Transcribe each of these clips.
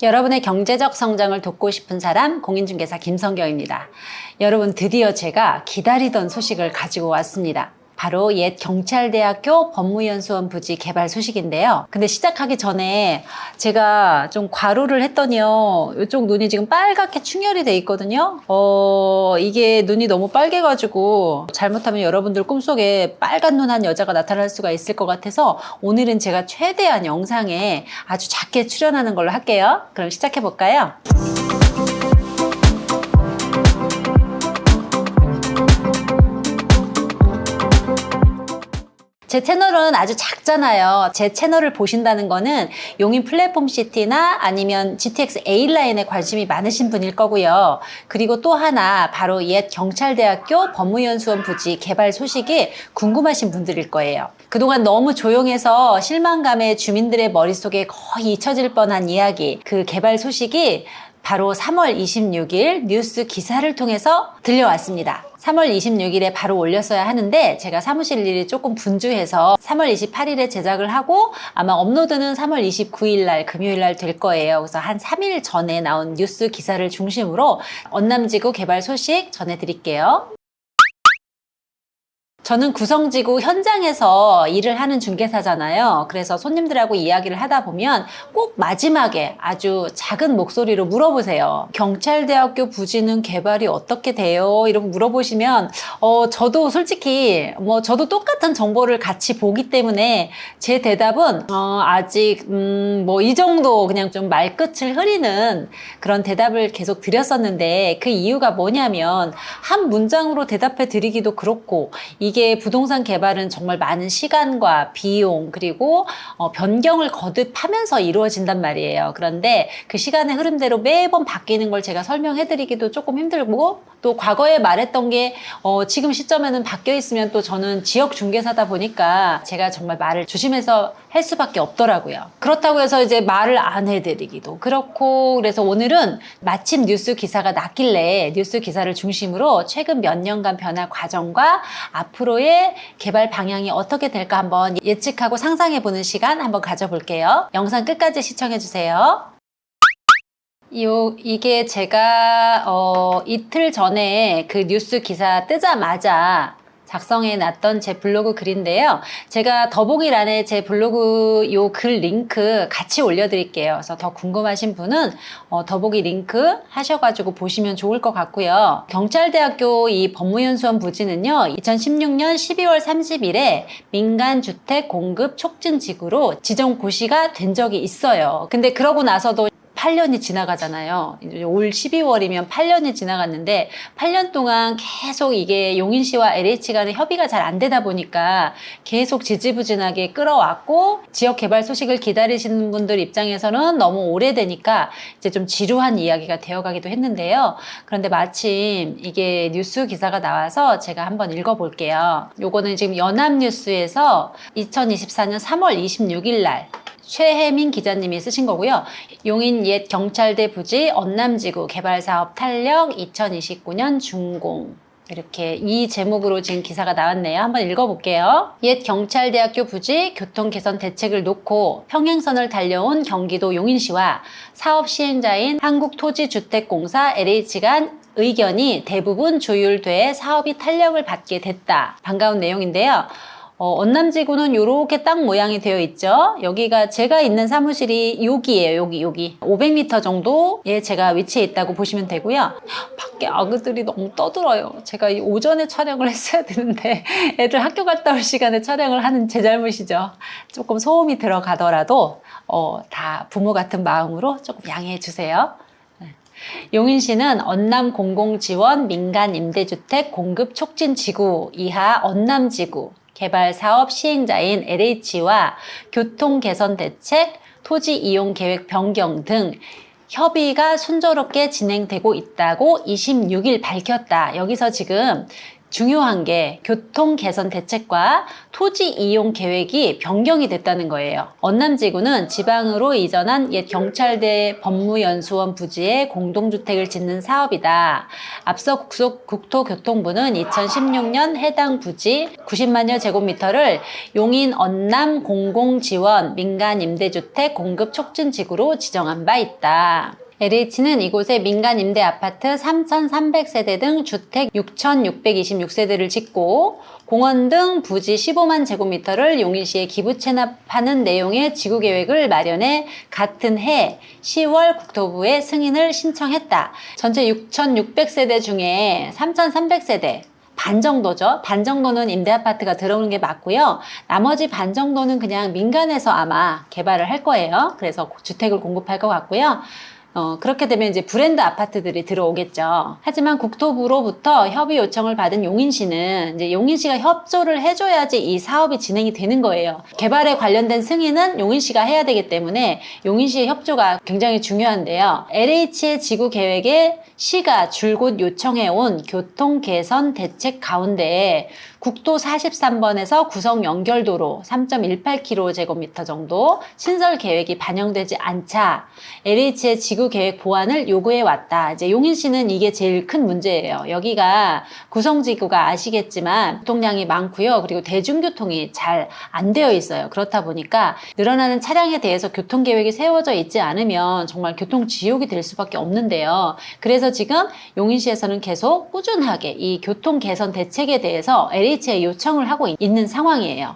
여러분의 경제적 성장을 돕고 싶은 사람 공인중개사 김성경입니다. 여러분, 드디어 제가 기다리던 소식을 가지고 왔습니다. 바로 옛 경찰대학교 법무연수원 부지 개발 소식인데요. 근데 시작하기 전에 제가 좀 과로를 했더니요, 이쪽 눈이 지금 빨갛게 충혈이 돼 있거든요. 이게 눈이 너무 빨개가지고 잘못하면 여러분들 꿈속에 빨간 눈 한 여자가 나타날 수가 있을 것 같아서 오늘은 제가 최대한 영상에 아주 작게 출연하는 걸로 할게요. 그럼 시작해 볼까요? 제 채널은 아주 작잖아요. 제 채널을 보신다는 거는 용인 플랫폼시티나 아니면 GTX A라인에 관심이 많으신 분일 거고요. 그리고 또 하나 바로 옛 경찰대학교 법무연수원 부지 개발 소식이 궁금하신 분들일 거예요. 그동안 너무 조용해서 실망감에 주민들의 머릿속에 거의 잊혀질 뻔한 이야기, 그 개발 소식이 바로 3월 26일 뉴스 기사를 통해서 들려왔습니다. 3월 26일에 바로 올렸어야 하는데 제가 사무실 일이 조금 분주해서 3월 28일에 제작을 하고 아마 업로드는 3월 29일 날 금요일 날 될 거예요. 그래서 한 3일 전에 나온 뉴스 기사를 중심으로 언남지구 개발 소식 전해드릴게요. 저는 구성지구 현장에서 일을 하는 중개사잖아요. 그래서 손님들하고 이야기를 하다 보면 꼭 마지막에 아주 작은 목소리로 물어보세요. 경찰대학교 부지는 개발이 어떻게 돼요? 이렇게 물어보시면 저도 솔직히 저도 똑같은 정보를 같이 보기 때문에 제 대답은 아직 이 정도 그냥 좀 말끝을 흐리는 그런 대답을 계속 드렸었는데, 그 이유가 뭐냐면 한 문장으로 대답해 드리기도 그렇고, 이게 부동산 개발은 정말 많은 시간과 비용 그리고 변경을 거듭하면서 이루어진단 말이에요. 그런데 그 시간의 흐름대로 매번 바뀌는 걸 제가 설명해 드리기도 조금 힘들고, 또 과거에 말했던 게 지금 시점에는 바뀌어 있으면 또 저는 지역 중개사다 보니까 제가 정말 말을 조심해서 할 수밖에 없더라고요. 그렇다고 해서 이제 말을 안 해드리기도 그렇고, 그래서 오늘은 마침 뉴스 기사가 났길래 뉴스 기사를 중심으로 최근 몇 년간 변화 과정과 앞으로의 개발 방향이 어떻게 될까 한번 예측하고 상상해보는 시간 한번 가져볼게요. 영상 끝까지 시청해주세요. 이게 제가 이틀 전에 그 뉴스 기사 뜨자마자 작성해 놨던 제 블로그 글인데요. 제가 더보기란에 제 블로그 요 글 링크 같이 올려드릴게요. 그래서 더 궁금하신 분은 더보기 링크 하셔가지고 보시면 좋을 것 같고요. 경찰대학교 이 법무연수원 부지는요, 2016년 12월 30일에 민간주택 공급 촉진지구로 지정 고시가 된 적이 있어요. 근데 그러고 나서도 8년이 지나가잖아요. 올 12월이면 8년이 지나갔는데 8년 동안 계속 이게 용인시와 LH 간의 협의가 잘 안 되다 보니까 계속 지지부진하게 끌어왔고, 지역 개발 소식을 기다리시는 분들 입장에서는 너무 오래되니까 이제 좀 지루한 이야기가 되어가기도 했는데요. 그런데 마침 이게 뉴스 기사가 나와서 제가 한번 읽어볼게요. 요거는 지금 연합뉴스에서 2024년 3월 26일 날 최혜민 기자님이 쓰신 거고요. 용인 옛 경찰대 부지 언남지구 개발사업 탄력 2029년 준공. 이렇게 이 제목으로 지금 기사가 나왔네요. 한번 읽어볼게요. 옛 경찰대학교 부지 교통 개선 대책을 놓고 평행선을 달려온 경기도 용인시와 사업 시행자인 한국토지주택공사 LH 간 의견이 대부분 조율돼 사업이 탄력을 받게 됐다. 반가운 내용인데요. 언남지구는 이렇게 땅 모양이 되어 있죠. 여기가 제가 있는 사무실이 여기예요. 여기 500m 정도에 제가 위치해 있다고 보시면 되고요. 밖에 아그들이 너무 떠들어요. 제가 이 오전에 촬영을 했어야 되는데 애들 학교 갔다 올 시간에 촬영을 하는 제 잘못이죠. 조금 소음이 들어가더라도 다 부모 같은 마음으로 조금 양해해 주세요. 용인시는 언남 공공지원 민간 임대주택 공급 촉진 지구 이하 언남지구 개발 사업 시행자인 LH와 교통 개선 대책, 토지 이용 계획 변경 등 협의가 순조롭게 진행되고 있다고 26일 밝혔다. 여기서 지금 중요한 게 교통 개선 대책과 토지 이용 계획이 변경이 됐다는 거예요. 언남지구는 지방으로 이전한 옛 경찰대 법무연수원 부지에 공동주택을 짓는 사업이다. 앞서 국토교통부는 2016년 해당 부지 90만여 제곱미터를 용인 언남 공공지원 민간임대주택 공급 촉진지구로 지정한 바 있다. LH는 이곳에 민간 임대 아파트 3,300세대 등 주택 6,626세대를 짓고 공원 등 부지 15만 제곱미터를 용인시에 기부 체납하는 내용의 지구계획을 마련해 같은 해 10월 국토부에 승인을 신청했다. 전체 6,600세대 중에 3,300세대 반 정도죠. 반 정도는 임대아파트가 들어오는 게 맞고요. 나머지 반 정도는 그냥 민간에서 아마 개발을 할 거예요. 그래서 주택을 공급할 것 같고요. 그렇게 되면 이제 브랜드 아파트들이 들어오겠죠. 하지만 국토부로부터 협의 요청을 받은 용인시는 이제 용인시가 협조를 해줘야지 이 사업이 진행이 되는 거예요. 개발에 관련된 승인은 용인시가 해야 되기 때문에 용인시의 협조가 굉장히 중요한데요. LH의 지구 계획에 시가 줄곧 요청해온 교통 개선 대책 가운데 국도 43번에서 구성 연결도로 3.18km 정도 신설 계획이 반영되지 않자 LH의 지구 계획 보완을 요구해 왔다. 이제 용인시는 이게 제일 큰 문제예요. 여기가 구성지구가 아시겠지만 교통량이 많고요. 그리고 대중교통이 잘 안 되어 있어요. 그렇다 보니까 늘어나는 차량에 대해서 교통 계획이 세워져 있지 않으면 정말 교통 지옥이 될 수밖에 없는데요. 그래서 지금 용인시에서는 계속 꾸준하게 이 교통 개선 대책에 대해서 LH에 요청을 하고 있는 상황이에요.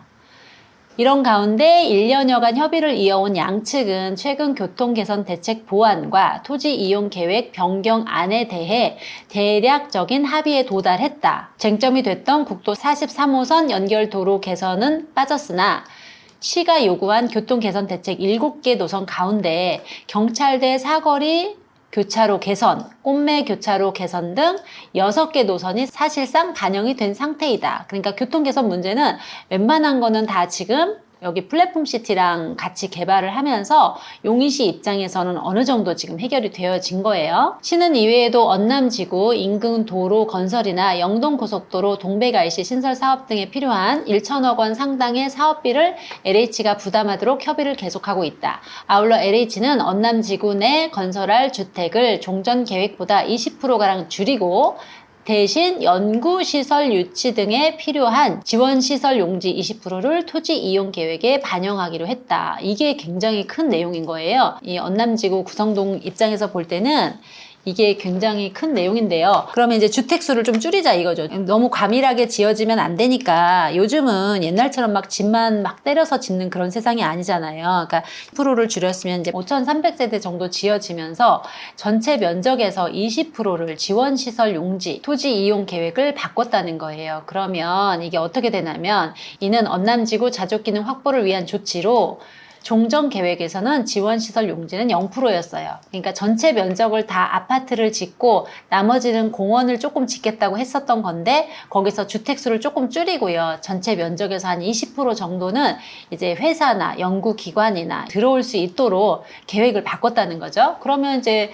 이런 가운데 1년여간 협의를 이어온 양측은 최근 교통개선 대책 보완과 토지 이용 계획 변경안에 대해 대략적인 합의에 도달했다. 쟁점이 됐던 국도 43호선 연결도로 개선은 빠졌으나 시가 요구한 교통개선 대책 7개 노선 가운데 경찰대 사거리 교차로 개선, 꽃매 교차로 개선 등 6개 노선이 사실상 반영이 된 상태이다. 그러니까 교통 개선 문제는 웬만한 거는 다 지금 여기 플랫폼 시티랑 같이 개발을 하면서 용인시 입장에서는 어느 정도 지금 해결이 되어진 거예요. 시는 이외에도 언남지구 인근 도로 건설이나 영동고속도로 동백IC 신설 사업 등에 필요한 1천억 원 상당의 사업비를 LH가 부담하도록 협의를 계속하고 있다. 아울러 LH는 언남지구 내 건설할 주택을 종전 계획보다 20%가량 줄이고 대신 연구시설 유치 등에 필요한 지원시설 용지 20%를 토지 이용 계획에 반영하기로 했다. 이게 굉장히 큰 내용인 거예요. 이 언남지구 구성동 입장에서 볼 때는 이게 굉장히 큰 내용인데요. 그러면 이제 주택수를 좀 줄이자 이거죠. 너무 과밀하게 지어지면 안 되니까 요즘은 옛날처럼 막 집만 막 때려서 짓는 그런 세상이 아니잖아요. 그러니까 10%를 줄였으면 이제 5,300세대 정도 지어지면서 전체 면적에서 20%를 지원시설 용지, 토지 이용 계획을 바꿨다는 거예요. 그러면 이게 어떻게 되냐면 이는 언남지구 자족기능 확보를 위한 조치로 종전 계획에서는 지원시설 용지는 0%였어요. 그러니까 전체 면적을 다 아파트를 짓고 나머지는 공원을 조금 짓겠다고 했었던 건데 거기서 주택수를 조금 줄이고요. 전체 면적에서 한 20% 정도는 이제 회사나 연구기관이나 들어올 수 있도록 계획을 바꿨다는 거죠. 그러면 이제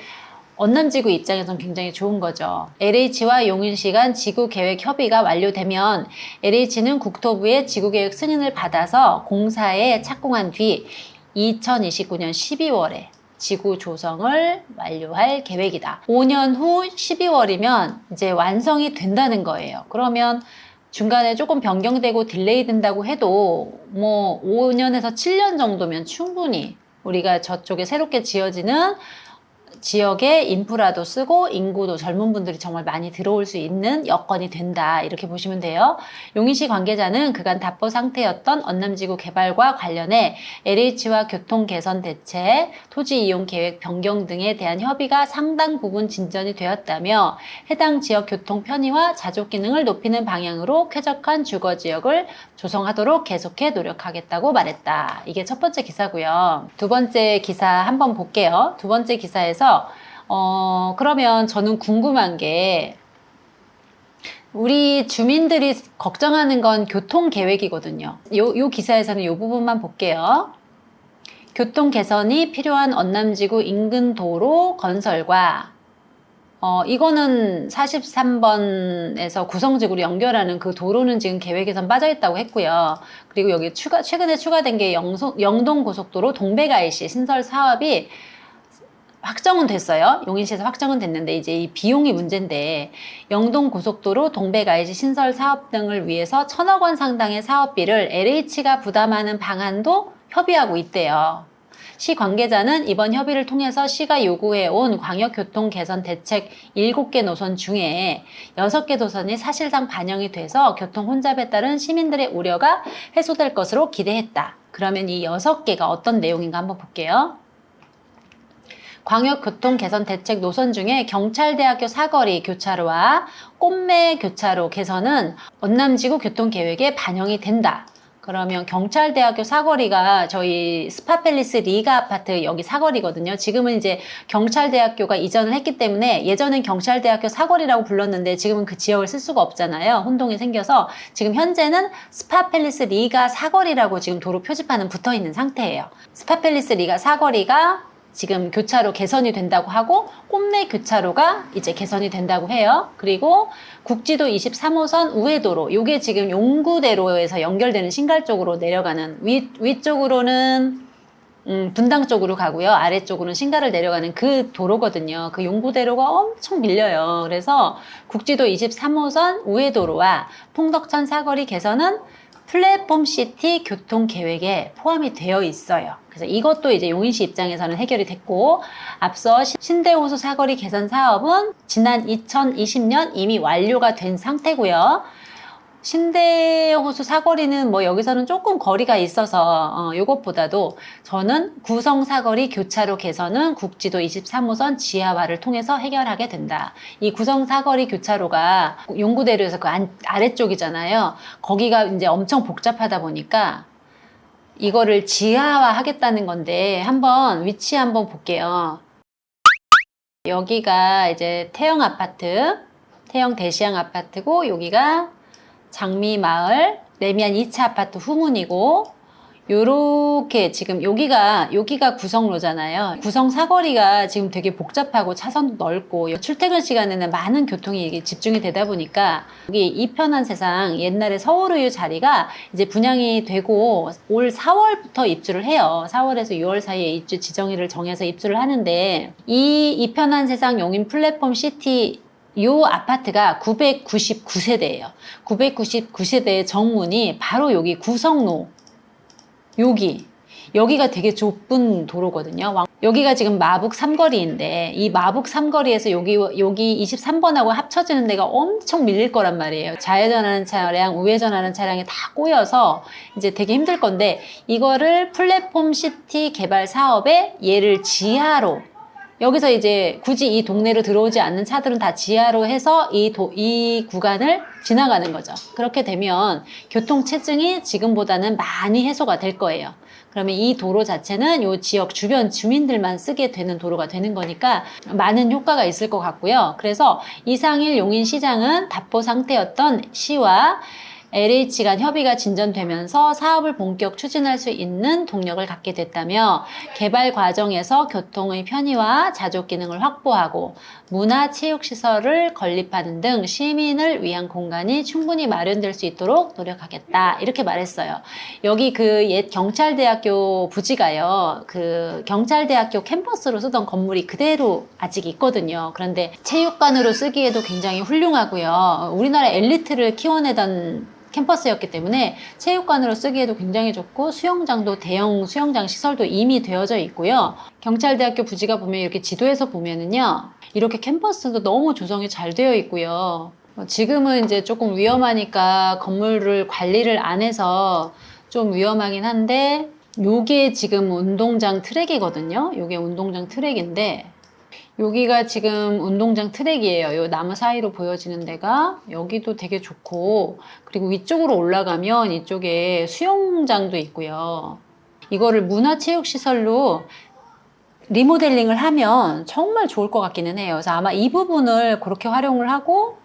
언남지구 입장에선 굉장히 좋은 거죠. LH와 용인시 간 지구계획 협의가 완료되면 LH는 국토부의 지구계획 승인을 받아서 공사에 착공한 뒤 2029년 12월에 지구 조성을 완료할 계획이다. 5년 후 12월이면 이제 완성이 된다는 거예요. 그러면 중간에 조금 변경되고 딜레이 된다고 해도 뭐 5년에서 7년 정도면 충분히 우리가 저쪽에 새롭게 지어지는 지역에 인프라도 쓰고 인구도 젊은 분들이 정말 많이 들어올 수 있는 여건이 된다. 이렇게 보시면 돼요. 용인시 관계자는 그간 답보 상태였던 언남지구 개발과 관련해 LH와 교통 개선 대책, 토지 이용 계획 변경 등에 대한 협의가 상당 부분 진전이 되었다며 해당 지역 교통 편의와 자족 기능을 높이는 방향으로 쾌적한 주거 지역을 조성하도록 계속해 노력하겠다고 말했다. 이게 첫 번째 기사고요. 두 번째 기사 한번 볼게요. 두 번째 기사에서 그러면 저는 궁금한 게 우리 주민들이 걱정하는 건 교통 계획이거든요. 요 기사에서는 이 부분만 볼게요. 교통 개선이 필요한 언남지구 인근 도로 건설과 이거는 43번에서 구성직으로 연결하는 그 도로는 지금 계획에선 빠져있다고 했고요. 그리고 여기 최근에 추가된 게 영동고속도로 동백IC 신설 사업이 확정은 됐어요. 용인시에서 확정은 됐는데 이제 이 비용이 문제인데 영동고속도로 동백IC 신설 사업 등을 위해서 1,000억 원 상당의 사업비를 LH가 부담하는 방안도 협의하고 있대요. 시 관계자는 이번 협의를 통해서 시가 요구해온 광역교통 개선 대책 7개 노선 중에 6개 노선이 사실상 반영이 돼서 교통 혼잡에 따른 시민들의 우려가 해소될 것으로 기대했다. 그러면 이 6개가 어떤 내용인가 한번 볼게요. 광역교통 개선 대책 노선 중에 경찰대학교 사거리 교차로와 꽃매 교차로 개선은 원남지구 교통계획에 반영이 된다. 그러면 경찰대학교 사거리가 저희 스파팰리스 리가 아파트 여기 사거리거든요. 지금은 이제 경찰대학교가 이전을 했기 때문에 예전엔 경찰대학교 사거리라고 불렀는데 지금은 그 지역을 쓸 수가 없잖아요. 혼동이 생겨서 지금 현재는 스파팰리스 리가 사거리라고 지금 도로 표지판은 붙어 있는 상태예요. 스파팰리스 리가 사거리가 지금 교차로 개선이 된다고 하고 꽃매 교차로가 이제 개선이 된다고 해요. 그리고 국지도 23호선 우회도로 요게 지금 용구대로에서 연결되는 신갈 쪽으로 내려가는 위쪽으로는 분당 쪽으로 가고요. 아래쪽으로는 신갈을 내려가는 그 도로거든요. 그 용구대로가 엄청 밀려요. 그래서 국지도 23호선 우회도로와 풍덕천 사거리 개선은 플랫폼 시티 교통 계획에 포함이 되어 있어요. 그래서 이것도 이제 용인시 입장에서는 해결이 됐고, 앞서 신대호수 사거리 개선 사업은 지난 2020년 이미 완료가 된 상태고요. 신대호수 사거리는 뭐 여기서는 조금 거리가 있어서 요것보다도 저는 구성 사거리 교차로 개선은 국지도 23호선 지하화를 통해서 해결하게 된다. 이 구성 사거리 교차로가 용구대로에서 그 아래쪽이잖아요. 거기가 이제 엄청 복잡하다 보니까 이거를 지하화 하겠다는 건데 한번 위치 한번 볼게요. 여기가 이제 태영 아파트, 태영 대시양 아파트고 여기가 장미마을 레미안 2차 아파트 후문이고 요렇게 지금 여기가 구성로잖아요. 구성 사거리가 지금 되게 복잡하고 차선도 넓고 출퇴근 시간에는 많은 교통이 집중이 되다 보니까 여기 이편한 세상 옛날에 서울의유 자리가 이제 분양이 되고 올 4월부터 입주를 해요. 4월에서 6월 사이에 입주 지정일을 정해서 입주를 하는데 이 이편한 세상 용인 플랫폼 시티 요 아파트가 999세대예요. 999세대의 정문이 바로 여기 구성로. 여기가 되게 좁은 도로거든요. 여기가 지금 마북 삼거리인데 이 마북 삼거리에서 여기 23번하고 합쳐지는 데가 엄청 밀릴 거란 말이에요. 좌회전하는 차량, 우회전하는 차량이 다 꼬여서 이제 되게 힘들 건데 이거를 플랫폼 시티 개발 사업에 얘를 지하로 여기서 이제 굳이 이 동네로 들어오지 않는 차들은 다 지하로 해서 이 구간을 지나가는 거죠. 그렇게 되면 교통 체증이 지금보다는 많이 해소가 될 거예요. 그러면 이 도로 자체는 이 지역 주변 주민들만 쓰게 되는 도로가 되는 거니까 많은 효과가 있을 것 같고요. 그래서 이상일 용인시장은 답보 상태였던 시와 LH 간 협의가 진전되면서 사업을 본격 추진할 수 있는 동력을 갖게 됐다며 개발 과정에서 교통의 편의와 자족 기능을 확보하고 문화체육시설을 건립하는 등 시민을 위한 공간이 충분히 마련될 수 있도록 노력하겠다 이렇게 말했어요. 여기 그 옛 경찰대학교 부지가요. 그 경찰대학교 캠퍼스로 쓰던 건물이 그대로 아직 있거든요. 그런데 체육관으로 쓰기에도 굉장히 훌륭하고요. 우리나라 엘리트를 키워내던 캠퍼스였기 때문에 체육관으로 쓰기에도 굉장히 좋고 수영장도 대형 수영장 시설도 이미 되어져 있고요. 경찰대학교 부지가 보면 이렇게 지도에서 보면은요. 이렇게 캠퍼스도 너무 조성이 잘 되어 있고요. 지금은 이제 조금 위험하니까 건물을 관리를 안 해서 좀 위험하긴 한데 요게 지금 운동장 트랙이거든요. 요게 운동장 트랙인데 여기가 지금 운동장 트랙이에요. 요 나무 사이로 보여지는 데가 여기도 되게 좋고 그리고 위쪽으로 올라가면 이쪽에 수영장도 있고요. 이거를 문화체육시설로 리모델링을 하면 정말 좋을 것 같기는 해요. 그래서 아마 이 부분을 그렇게 활용을 하고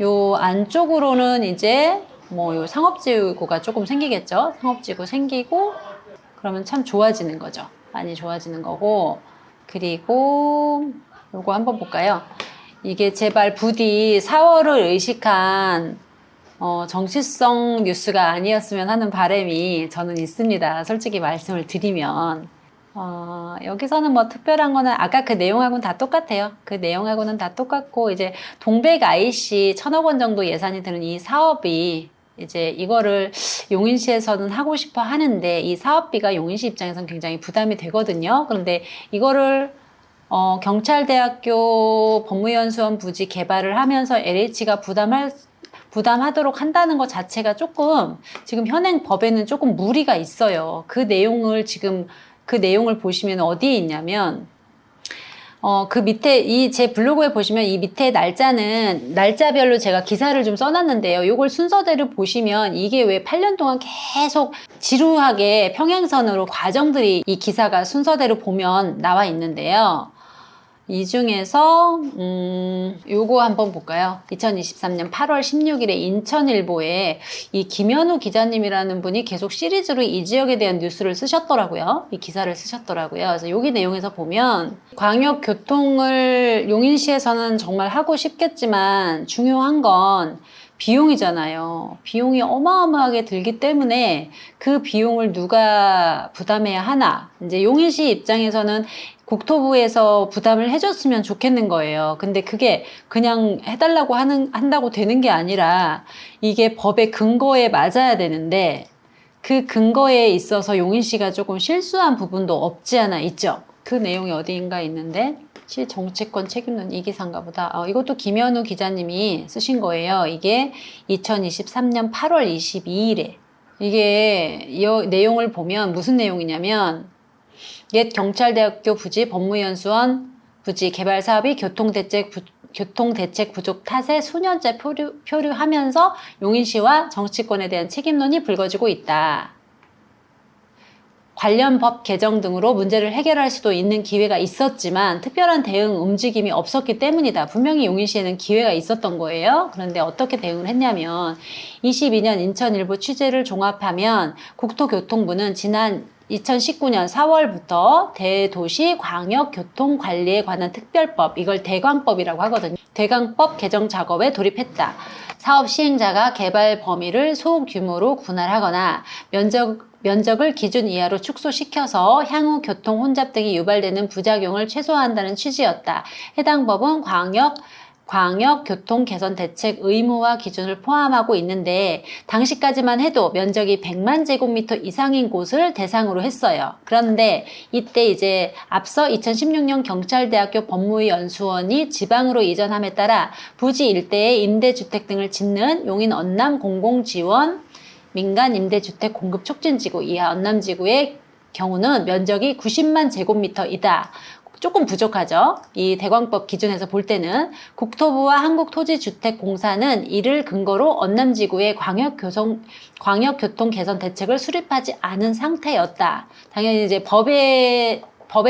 요 안쪽으로는 이제 뭐 요 상업지구가 조금 생기겠죠. 상업지구 생기고 그러면 참 좋아지는 거죠. 많이 좋아지는 거고 그리고 요거 한번 볼까요? 이게 제발 부디 4월을 의식한 정치성 뉴스가 아니었으면 하는 바람이 저는 있습니다. 솔직히 말씀을 드리면. 여기서는 뭐 특별한 거는 아까 그 내용하고는 다 똑같아요. 그 내용하고는 다 똑같고, 이제 동백 IC 1,000억 원 정도 예산이 드는 이 사업이 이제 이거를 용인시에서는 하고 싶어 하는데, 이 사업비가 용인시 입장에서는 굉장히 부담이 되거든요. 그런데 이거를 경찰대학교 법무연수원 부지 개발을 하면서 LH가 부담하도록 한다는 것 자체가 조금 지금 현행 법에는 조금 무리가 있어요. 그 내용을 보시면 어디에 있냐면, 그 밑에 제 블로그에 보시면 이 밑에 날짜는 날짜별로 제가 기사를 좀 써놨는데요. 요걸 순서대로 보시면 이게 왜 8년 동안 계속 지루하게 평행선으로 과정들이 이 기사가 순서대로 보면 나와 있는데요. 이 중에서 요거 한번 볼까요? 2023년 8월 16일에 인천일보에 이 김현우 기자님이라는 분이 계속 시리즈로 이 지역에 대한 뉴스를 쓰셨더라고요. 이 기사를 쓰셨더라고요. 그래서 여기 내용에서 보면, 광역교통을 용인시에서는 정말 하고 싶겠지만 중요한 건 비용이잖아요. 비용이 어마어마하게 들기 때문에 그 비용을 누가 부담해야 하나. 이제 용인시 입장에서는 국토부에서 부담을 해줬으면 좋겠는 거예요. 근데 그게 그냥 해달라고 한다고 되는 게 아니라 이게 법의 근거에 맞아야 되는데, 그 근거에 있어서 용인시가 조금 실수한 부분도 없지 않아 있죠. 그 내용이 어디인가 있는데, 시 정치권 책임론 이 기사인가 보다. 이것도 김현우 기자님이 쓰신 거예요. 이게 2023년 8월 22일에. 이게 이 내용을 보면 무슨 내용이냐면, 옛 경찰대학교 부지 법무연수원 부지 개발 사업이 교통대책 부족 탓에 수년째 표류하면서 용인시와 정치권에 대한 책임론이 불거지고 있다. 관련 법 개정 등으로 문제를 해결할 수도 있는 기회가 있었지만 특별한 대응 움직임이 없었기 때문이다. 분명히 용인시에는 기회가 있었던 거예요. 그런데 어떻게 대응을 했냐면, 22년 인천일보 취재를 종합하면 국토교통부는 지난 2019년 4월부터 대도시 광역교통관리에 관한 특별법, 이걸 대광법이라고 하거든요. 대광법 개정 작업에 돌입했다. 사업 시행자가 개발 범위를 소규모로 분할하거나 면적을 기준 이하로 축소시켜서 향후 교통 혼잡 등이 유발되는 부작용을 최소화한다는 취지였다. 해당 법은 광역교통 개선 대책 의무화 기준을 포함하고 있는데, 당시까지만 해도 면적이 100만 제곱미터 이상인 곳을 대상으로 했어요. 그런데 이때 이제 앞서 2016년 경찰대학교 법무연수원이 지방으로 이전함에 따라 부지 일대에 임대주택 등을 짓는 용인 언남 공공지원 민간 임대주택 공급 촉진지구 이하 언남지구의 경우는 면적이 90만 제곱미터이다. 조금 부족하죠. 이 대광법 기준에서 볼 때는 국토부와 한국토지주택공사는 이를 근거로 언남지구의 광역교통 개선 대책을 수립하지 않은 상태였다. 당연히 이제 법에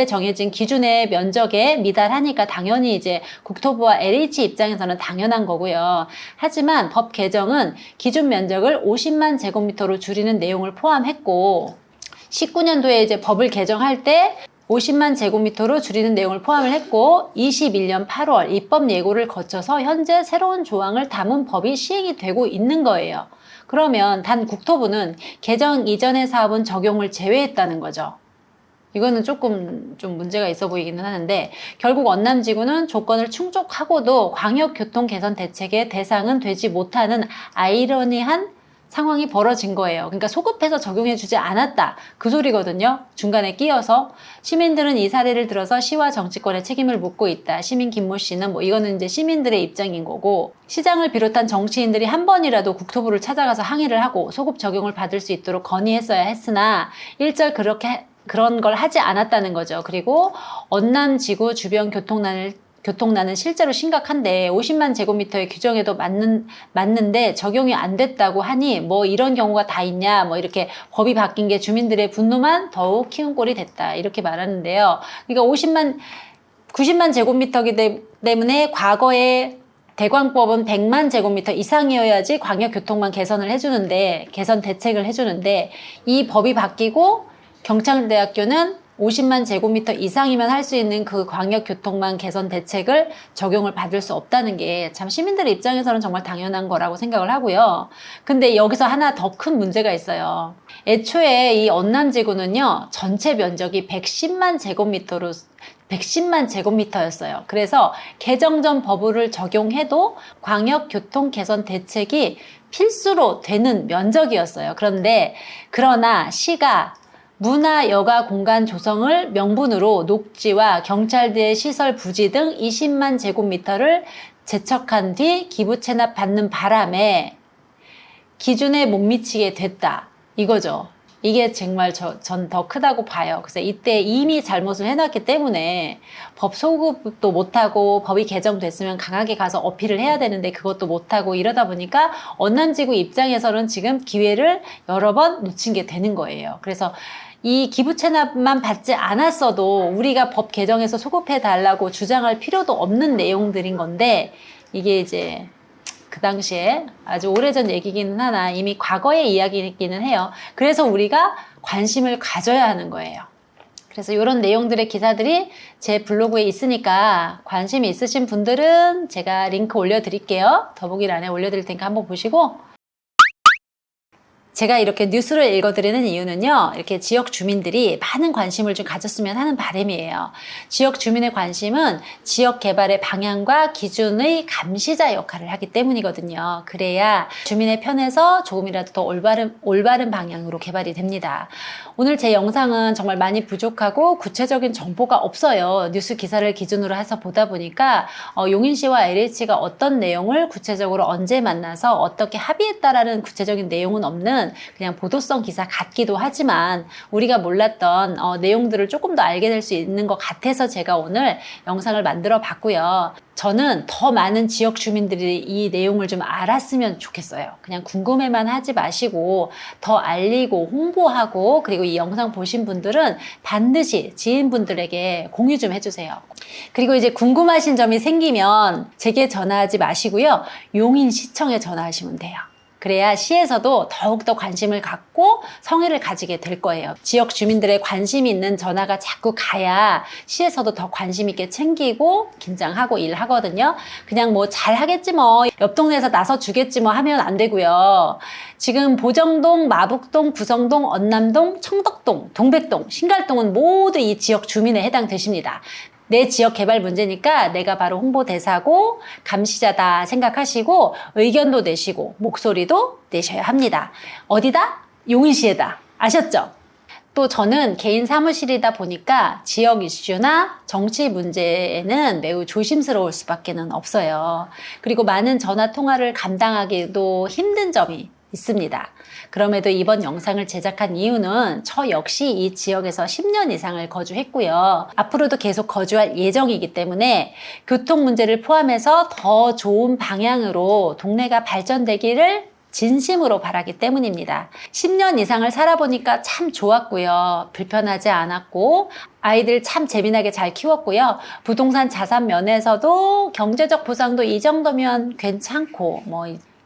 정해진 기준의 면적에 미달하니까 당연히 이제 국토부와 LH 입장에서는 당연한 거고요. 하지만 법 개정은 기준 면적을 50만 제곱미터로 줄이는 내용을 포함했고, 19년도에 이제 법을 개정할 때 50만 제곱미터로 줄이는 내용을 포함을 했고, 21년 8월 입법 예고를 거쳐서 현재 새로운 조항을 담은 법이 시행이 되고 있는 거예요. 그러면 단 국토부는 개정 이전의 사업은 적용을 제외했다는 거죠. 이거는 조금 좀 문제가 있어 보이기는 하는데, 결국 언남지구는 조건을 충족하고도 광역교통 개선 대책의 대상은 되지 못하는 아이러니한 상황이 벌어진 거예요. 그러니까 소급해서 적용해주지 않았다. 그 소리거든요. 중간에 끼어서. 시민들은 이 사례를 들어서 시와 정치권에 책임을 묻고 있다. 시민 김모 씨는 이거는 이제 시민들의 입장인 거고, 시장을 비롯한 정치인들이 한 번이라도 국토부를 찾아가서 항의를 하고 소급 적용을 받을 수 있도록 건의했어야 했으나 일절 그런 걸 하지 않았다는 거죠. 그리고 언남지구 주변 교통난은 실제로 심각한데 50만 제곱미터의 규정에도 맞는데 적용이 안 됐다고 하니 이런 경우가 다 있냐, 이렇게 법이 바뀐 게 주민들의 분노만 더욱 키운 꼴이 됐다, 이렇게 말하는데요. 그러니까 90만 제곱미터이기 때문에 과거에 대광법은 100만 제곱미터 이상이어야지 광역교통만 개선 대책을 해주는데, 이 법이 바뀌고 경찰대학교는 50만 제곱미터 이상이면 할 수 있는 그 광역교통망 개선 대책을 적용을 받을 수 없다는 게 참 시민들 입장에서는 정말 당연한 거라고 생각을 하고요. 근데 여기서 하나 더 큰 문제가 있어요. 애초에 이 언남지구는요, 전체 면적이 110만 제곱미터였어요. 그래서 개정 전 법을 적용해도 광역교통 개선 대책이 필수로 되는 면적이었어요. 그러나 시가 문화 여가 공간 조성을 명분으로 녹지와 경찰대 시설 부지 등 20만 제곱미터를 제척한 뒤 기부 체납 받는 바람에 기준에 못 미치게 됐다. 이거죠. 이게 정말 전 더 크다고 봐요. 그래서 이때 이미 잘못을 해놨기 때문에 법 소급도 못하고 법이 개정됐으면 강하게 가서 어필을 해야 되는데 그것도 못하고 이러다 보니까 언남지구 입장에서는 지금 기회를 여러 번 놓친 게 되는 거예요. 그래서 이 기부 체납만 받지 않았어도 우리가 법 개정에서 소급해 달라고 주장할 필요도 없는 내용들인 건데 이게 이제 그 당시에 아주 오래전 얘기기는 하나 이미 과거의 이야기이기는 해요. 그래서 우리가 관심을 가져야 하는 거예요. 그래서 이런 내용들의 기사들이 제 블로그에 있으니까 관심이 있으신 분들은 제가 링크 올려드릴게요. 더보기란에 올려드릴 테니까 한번 보시고, 제가 이렇게 뉴스를 읽어드리는 이유는요, 이렇게 지역 주민들이 많은 관심을 좀 가졌으면 하는 바람이에요. 지역 주민의 관심은 지역 개발의 방향과 기준의 감시자 역할을 하기 때문이거든요. 그래야 주민의 편에서 조금이라도 더 올바른 방향으로 개발이 됩니다. 오늘 제 영상은 정말 많이 부족하고 구체적인 정보가 없어요. 뉴스 기사를 기준으로 해서 보다 보니까 용인시와 LH가 어떤 내용을 구체적으로 언제 만나서 어떻게 합의했다라는 구체적인 내용은 없는 그냥 보도성 기사 같기도 하지만 우리가 몰랐던 내용들을 조금 더 알게 될 수 있는 것 같아서 제가 오늘 영상을 만들어 봤고요. 저는 더 많은 지역 주민들이 이 내용을 좀 알았으면 좋겠어요. 그냥 궁금해만 하지 마시고 더 알리고 홍보하고, 그리고 이 영상 보신 분들은 반드시 지인분들에게 공유 좀 해주세요. 그리고 이제 궁금하신 점이 생기면 제게 전화하지 마시고요. 용인시청에 전화하시면 돼요. 그래야 시에서도 더욱더 관심을 갖고 성의를 가지게 될 거예요. 지역 주민들의 관심이 있는 전화가 자꾸 가야 시에서도 더 관심 있게 챙기고 긴장하고 일하거든요. 그냥 뭐 잘하겠지 뭐, 옆 동네에서 나서 주겠지 뭐 하면 안 되고요. 지금 보정동, 마북동, 구성동, 언남동, 청덕동, 동백동, 신갈동은 모두 이 지역 주민에 해당되십니다. 내 지역 개발 문제니까 내가 바로 홍보대사고 감시자다 생각하시고 의견도 내시고 목소리도 내셔야 합니다. 어디다? 용인시에다. 아셨죠? 또 저는 개인 사무실이다 보니까 지역 이슈나 정치 문제에는 매우 조심스러울 수밖에 없어요. 그리고 많은 전화 통화를 감당하기도 힘든 점이 있습니다. 그럼에도 이번 영상을 제작한 이유는 저 역시 이 지역에서 10년 이상을 거주했고요. 앞으로도 계속 거주할 예정이기 때문에 교통 문제를 포함해서 더 좋은 방향으로 동네가 발전되기를 진심으로 바라기 때문입니다. 10년 이상을 살아보니까 참 좋았고요. 불편하지 않았고 아이들 참 재미나게 잘 키웠고요. 부동산 자산 면에서도 경제적 보상도 이 정도면 괜찮고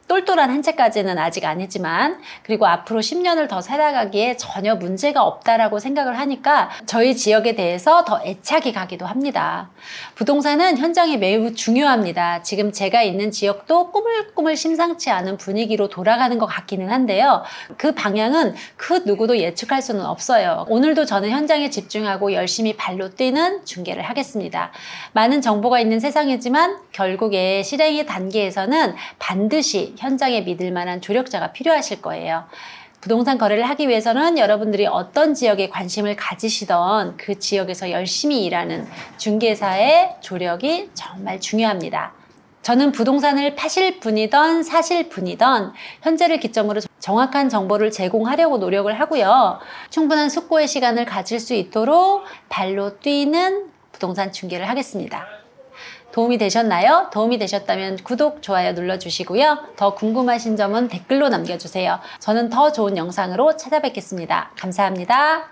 똘똘한 한 채까지는 아직 아니지만, 그리고 앞으로 10년을 더 살아가기에 전혀 문제가 없다라고 생각을 하니까 저희 지역에 대해서 더 애착이 가기도 합니다. 부동산은 현장이 매우 중요합니다. 지금 제가 있는 지역도 꾸물꾸물 심상치 않은 분위기로 돌아가는 것 같기는 한데요. 그 방향은 그 누구도 예측할 수는 없어요. 오늘도 저는 현장에 집중하고 열심히 발로 뛰는 중계를 하겠습니다. 많은 정보가 있는 세상이지만 결국에 실행의 단계에서는 반드시 현장에 믿을 만한 조력자가 필요하실 거예요. 부동산 거래를 하기 위해서는 여러분들이 어떤 지역에 관심을 가지시던 그 지역에서 열심히 일하는 중개사의 조력이 정말 중요합니다. 저는 부동산을 파실 분이던 사실 분이던 현재를 기점으로 정확한 정보를 제공하려고 노력을 하고요. 충분한 숙고의 시간을 가질 수 있도록 발로 뛰는 부동산 중개를 하겠습니다. 도움이 되셨나요? 도움이 되셨다면 구독, 좋아요 눌러주시고요. 더 궁금하신 점은 댓글로 남겨주세요. 저는 더 좋은 영상으로 찾아뵙겠습니다. 감사합니다.